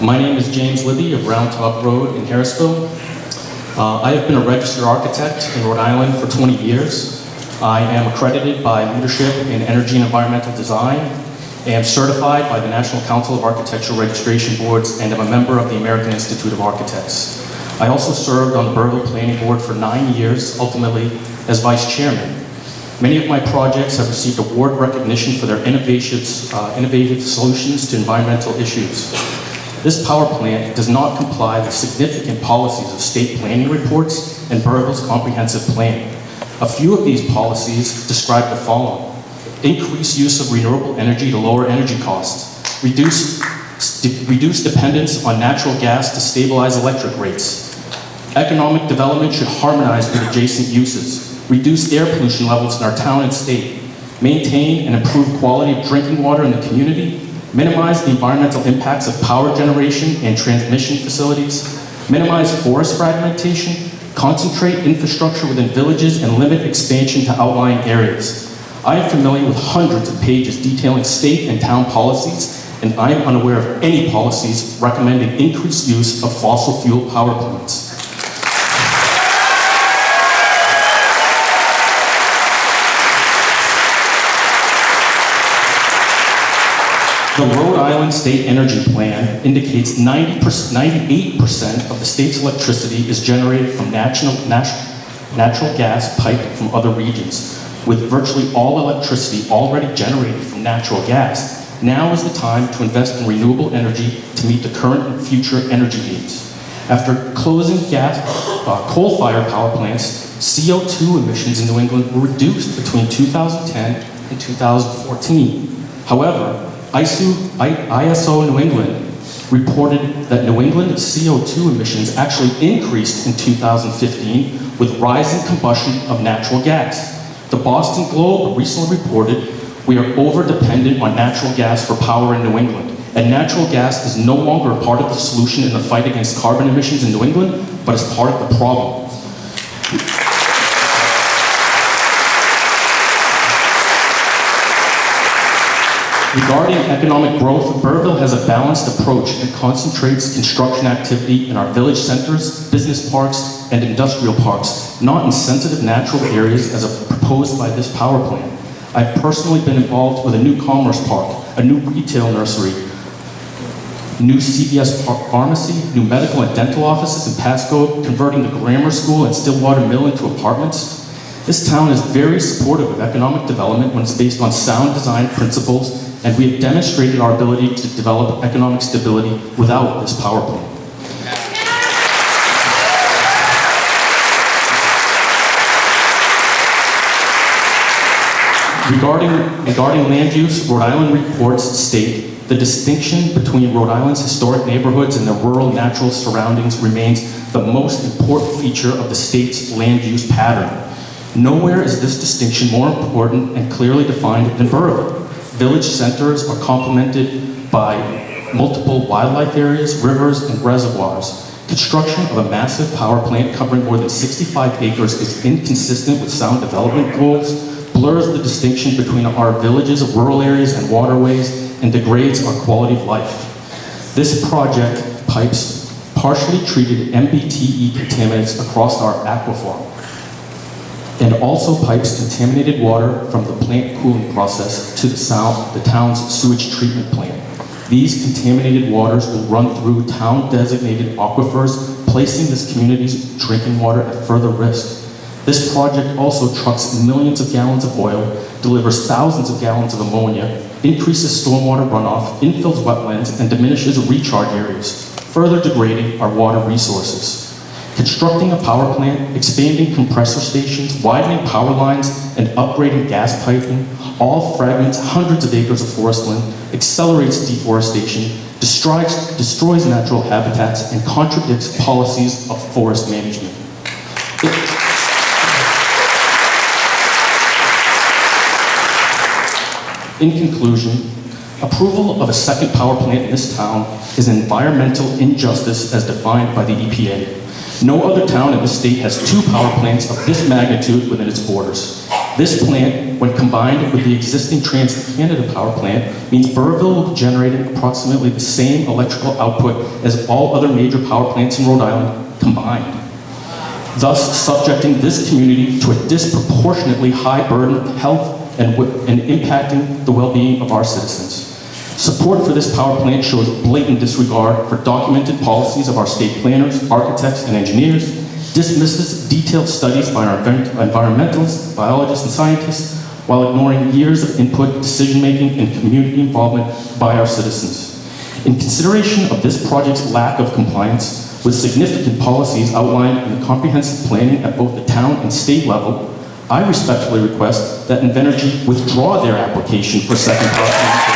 My name is James Libby of Round Top Road in Harrisville. I have been a registered architect in Rhode Island for 20 years. I am accredited by Leadership in Energy and Environmental Design, am certified by the National Council of Architectural Registration Boards, and am a member of the American Institute of Architects. I also served on the Burrillville Planning Board for 9 years, ultimately as Vice Chairman. Many of my projects have received award recognition for their innovative solutions to environmental issues. This power plant does not comply with significant policies of state planning reports and Burrillville's comprehensive plan. A few of these policies describe the following: increase use of renewable energy to lower energy costs, reduce dependence on natural gas to stabilize electric rates. Economic development should harmonize with adjacent uses, reduce air pollution levels in our town and state, maintain and improve quality of drinking water in the community, minimize the environmental impacts of power generation and transmission facilities, minimize forest fragmentation, concentrate infrastructure within villages, and limit expansion to outlying areas. I am familiar with hundreds of pages detailing state and town policies, and I am unaware of any policies recommending increased use of fossil fuel power plants. The Rhode Island State Energy Plan indicates 98% of the state's electricity is generated from natural gas piped from other regions. With virtually all electricity already generated from natural gas, now is the time to invest in renewable energy to meet the current and future energy needs. After closing coal-fired power plants, CO2 emissions in New England were reduced between 2010 and 2014. However, ISO New England reported that New England CO2 emissions actually increased in 2015 with rising combustion of natural gas. The Boston Globe recently reported we are over-dependent on natural gas for power in New England, and natural gas is no longer a part of the solution in the fight against carbon emissions in New England, but is part of the problem. Regarding economic growth, Burrillville has a balanced approach and concentrates construction activity in our village centers, business parks, and industrial parks, not in sensitive natural areas as proposed by this power plant. I've personally been involved with a new commerce park, a new retail nursery, new CVS pharmacy, new medical and dental offices in Pasco, converting the grammar school and Stillwater Mill into apartments. This town is very supportive of economic development when it's based on sound design principles, and we have demonstrated our ability to develop economic stability without this power plant. Regarding land use, Rhode Island reports state the distinction between Rhode Island's historic neighborhoods and their rural natural surroundings remains the most important feature of the state's land use pattern. Nowhere is this distinction more important and clearly defined than Burrillville. Village centers are complemented by multiple wildlife areas, rivers, and reservoirs. Construction of a massive power plant covering more than 65 acres is inconsistent with sound development goals, blurs the distinction between our villages, rural areas, and waterways, and degrades our quality of life. This project pipes partially treated MBTE contaminants across our aquifer, and also pipes contaminated water from the plant cooling process to the town's sewage treatment plant. These contaminated waters will run through town-designated aquifers, placing this community's drinking water at further risk. This project also trucks millions of gallons of oil, delivers thousands of gallons of ammonia, increases stormwater runoff, infills wetlands, and diminishes recharge areas, further degrading our water resources. Constructing a power plant, expanding compressor stations, widening power lines, and upgrading gas piping all fragments hundreds of acres of forest land, accelerates deforestation, destroys natural habitats, and contradicts policies of forest management. In conclusion, approval of a second power plant in this town is an environmental injustice as defined by the EPA. No other town in the state has two power plants of this magnitude within its borders. This plant, when combined with the existing TransCanada power plant, means Burrillville will be generating approximately the same electrical output as all other major power plants in Rhode Island combined, thus subjecting this community to a disproportionately high burden of health and impacting the well-being of our citizens. Support for this power plant shows blatant disregard for documented policies of our state planners, architects, and engineers, dismisses detailed studies by our environmentalists, biologists, and scientists, while ignoring years of input, decision-making, and community involvement by our citizens. In consideration of this project's lack of compliance with significant policies outlined in the comprehensive planning at both the town and state level, I respectfully request that Invenergy withdraw their application for second power plant.